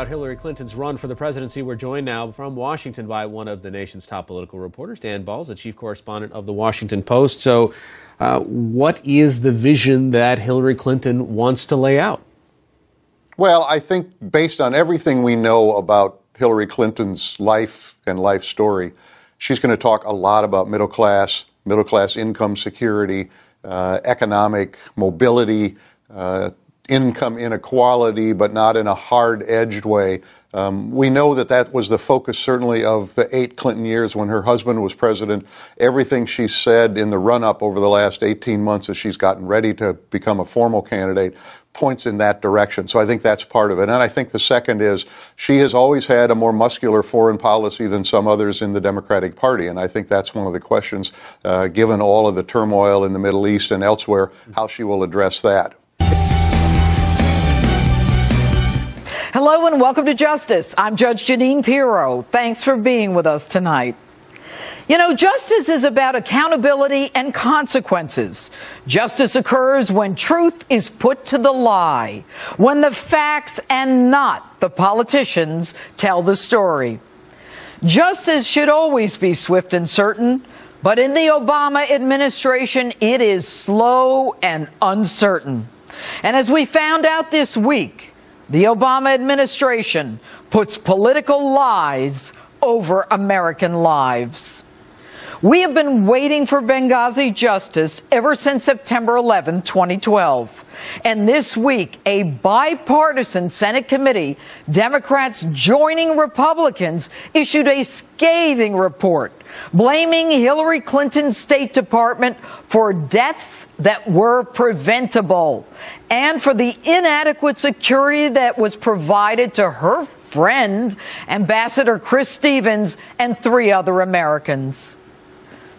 about Hillary Clinton's run for the presidency. We're joined now from Washington by one of the nation's top political reporters, Dan Balz, the chief correspondent of the Washington Post. So what is the vision that Hillary Clinton wants to lay out? Well, I think based on everything we know about Hillary Clinton's life and life story, she's going to talk a lot about middle class income security, economic mobility, income inequality, but not in a hard-edged way. We know that was the focus, certainly, of the 8 Clinton years when her husband was president. Everything she said in the run-up over the last 18 months as she's gotten ready to become a formal candidate points in that direction. So I think that's part of it. And I think the second is she has always had a more muscular foreign policy than some others in the Democratic Party. And I think that's one of the questions, given all of the turmoil in the Middle East and elsewhere, how she will address that. Hello and welcome to Justice. I'm Judge Janine Pirro. Thanks for being with us tonight. You know, justice is about accountability and consequences. Justice occurs when truth is put to the lie, when the facts and not the politicians tell the story. Justice should always be swift and certain, but in the Obama administration, it is slow and uncertain. And as we found out this week, the Obama administration puts political lies over American lives. We have been waiting for Benghazi justice ever since September 11, 2012. And this week, a bipartisan Senate committee, Democrats joining Republicans, issued a scathing report blaming Hillary Clinton's State Department for deaths that were preventable and for the inadequate security that was provided to her friend, Ambassador Chris Stevens, and 3 other Americans.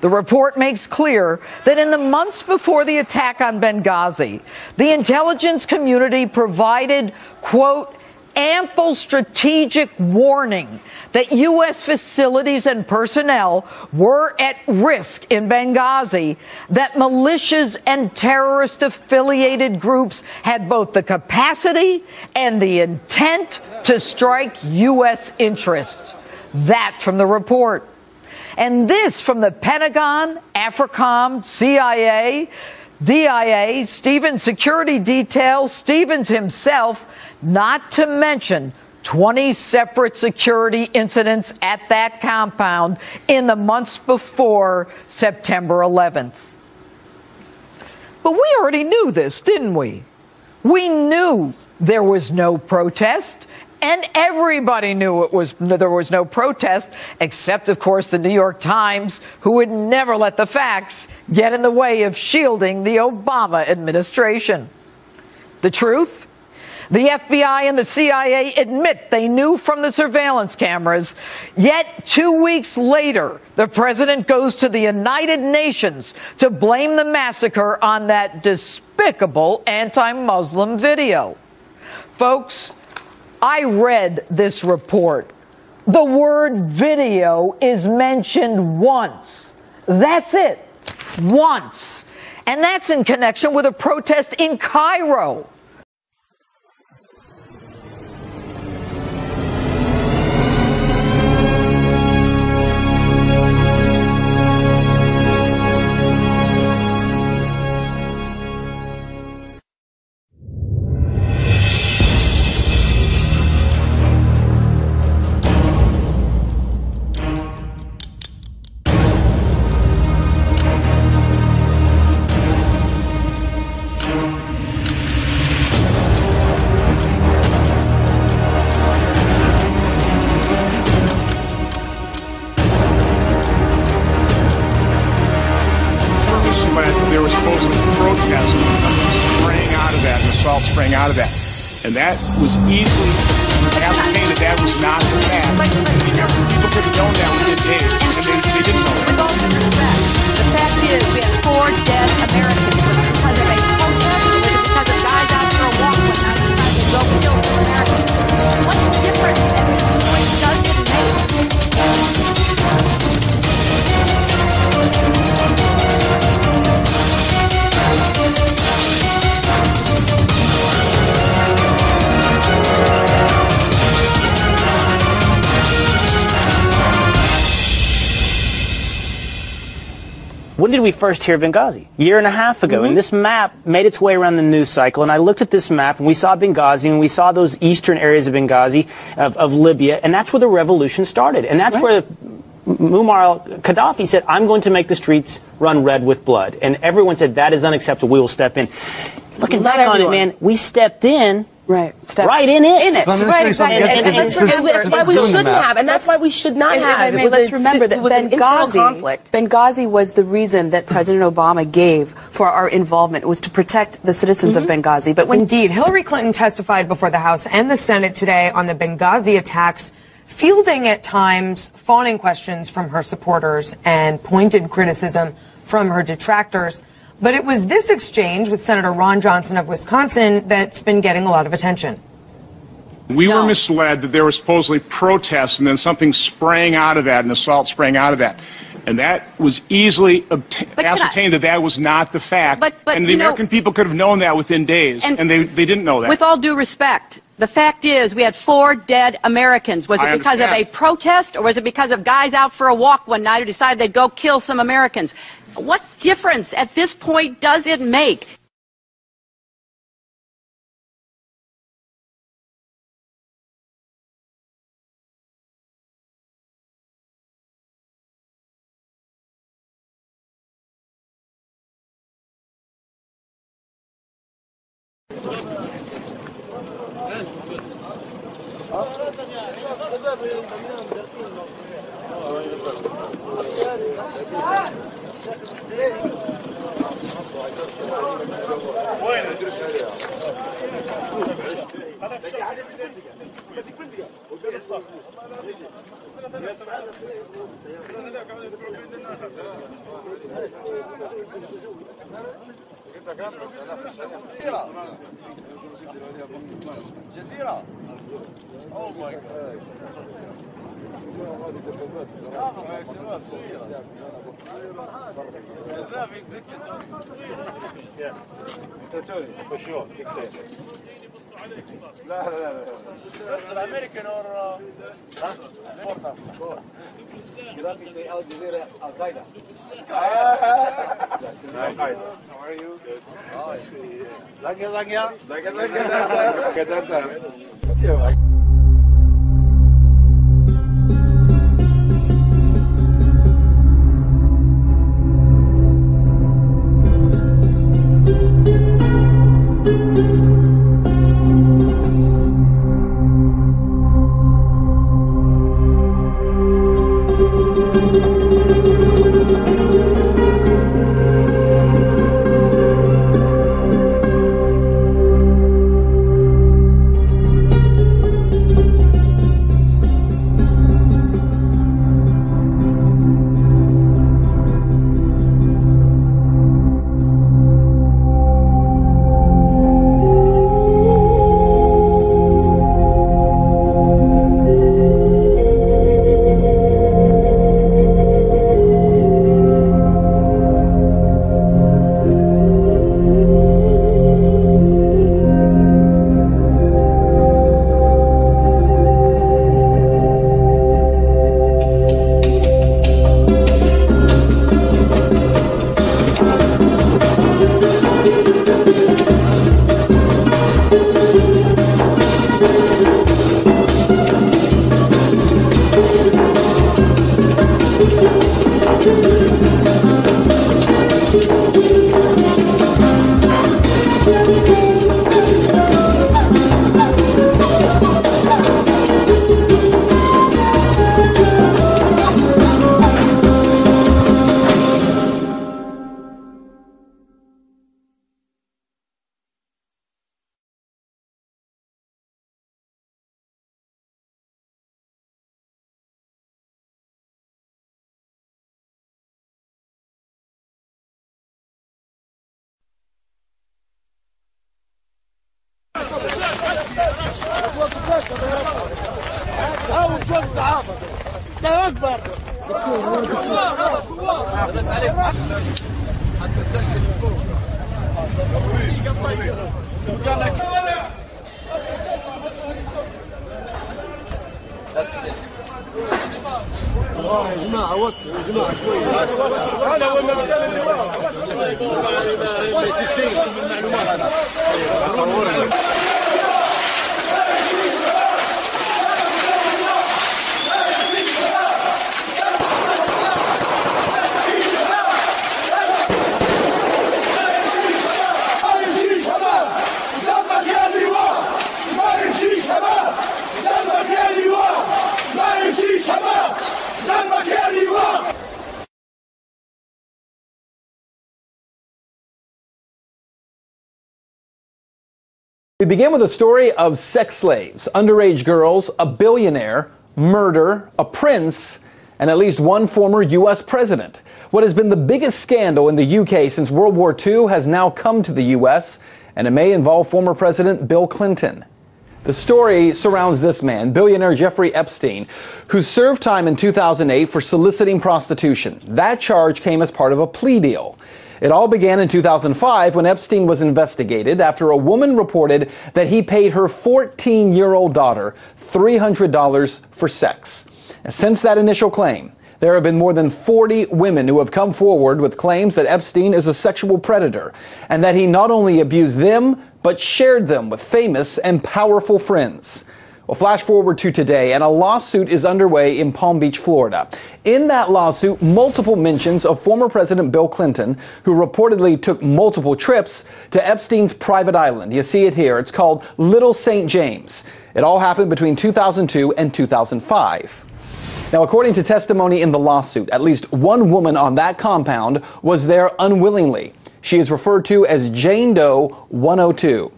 The report makes clear that in the months before the attack on Benghazi, the intelligence community provided, quote, ample strategic warning that U.S. facilities and personnel were at risk in Benghazi, that militias and terrorist-affiliated groups had both the capacity and the intent to strike U.S. interests. That from the report. And this from the Pentagon, AFRICOM, CIA, DIA, Stevens Security Detail, Stevens himself, not to mention 20 separate security incidents at that compound in the months before September 11th. But we already knew this, didn't we? We knew there was no protest. And everybody knew there was no protest, except, of course, the New York Times, who would never let the facts get in the way of shielding the Obama administration. The truth? The FBI and the CIA admit they knew from the surveillance cameras, yet 2 weeks later, the president goes to the United Nations to blame the massacre on that despicable anti-Muslim video. Folks, I read this report. The word video is mentioned once. That's it. Once. And that's in connection with a protest in Cairo. Out of that. And that was easily ascertained that was not the fact. People could have known that within days, and they didn't know it. With all due respect, the fact is we had 4 dead Americans. Was it because of a protest, or was it because of guys out for a walk when I decided to go kill some Americans? What difference at this point does it make? When did we first hear Benghazi? A year and a half ago. And this map made its way around the news cycle. And I looked at this map, and we saw Benghazi, and we saw those eastern areas of Benghazi, of Libya. And that's where the revolution started. And that's where Muammar Gaddafi said, I'm going to make the streets run red with blood. And everyone said, that is unacceptable. We will step in. Looking back on it, man, we stepped in. Right. Right in it. In it. Right, exactly. And that's why we shouldn't have, and that's why we should not have. Let's remember that Benghazi was the reason that President Obama gave for our involvement. It was to protect the citizens of Benghazi. But Indeed, Hillary Clinton testified before the House and the Senate today on the Benghazi attacks, fielding at times fawning questions from her supporters and pointed criticism from her detractors. But it was this exchange with Senator Ron Johnson of Wisconsin that's been getting a lot of attention. We were misled that there were supposedly protests and then something sprang out of that, an assault sprang out of that. And that was easily ascertained that was not the fact. And the American people could have known that within days, and they didn't know that. With all due respect, the fact is we had 4 dead Americans. Was it because of a protest, or was it because of guys out for a walk one night who decided they'd go kill some Americans? What difference at this point does it make? جزيرة. Oh my God. يا شباب جزيرة. كذاب is dictatorial. Yes. Dictatorial for sure. Dictator. لا. بس الأمريكان or Fortas. Gaddafi say Al Jazeera Al Qaeda. How are you? Good. Danke. الله أكبر. We begin with a story of sex slaves, underage girls, a billionaire, murder, a prince, and at least one former U.S. president. What has been the biggest scandal in the UK since World War II has now come to the U.S., and it may involve former President Bill Clinton. The story surrounds this man, billionaire Jeffrey Epstein, who served time in 2008 for soliciting prostitution. That charge came as part of a plea deal. It all began in 2005 when Epstein was investigated after a woman reported that he paid her 14-year-old daughter $300 for sex. And since that initial claim, there have been more than 40 women who have come forward with claims that Epstein is a sexual predator and that he not only abused them, but shared them with famous and powerful friends. Well, flash forward to today, and a lawsuit is underway in Palm Beach, Florida. In that lawsuit, multiple mentions of former President Bill Clinton, who reportedly took multiple trips to Epstein's private island. You see it here. It's called Little St. James. It all happened between 2002 and 2005. Now, according to testimony in the lawsuit, at least one woman on that compound was there unwillingly. She is referred to as Jane Doe 102.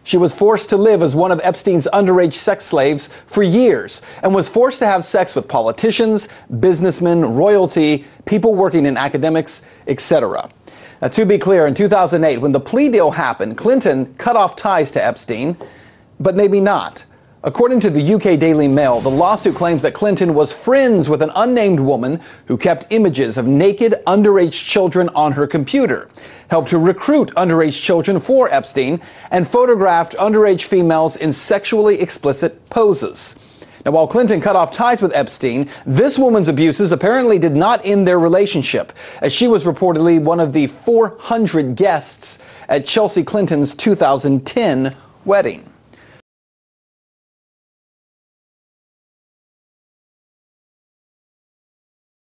She was forced to live as one of Epstein's underage sex slaves for years and was forced to have sex with politicians, businessmen, royalty, people working in academics, etc. Now, to be clear, in 2008, when the plea deal happened, Clinton cut off ties to Epstein, but maybe not. According to the UK Daily Mail, the lawsuit claims that Clinton was friends with an unnamed woman who kept images of naked underage children on her computer, helped to recruit underage children for Epstein, and photographed underage females in sexually explicit poses. Now, while Clinton cut off ties with Epstein, this woman's abuses apparently did not end their relationship, as she was reportedly one of the 400 guests at Chelsea Clinton's 2010 wedding.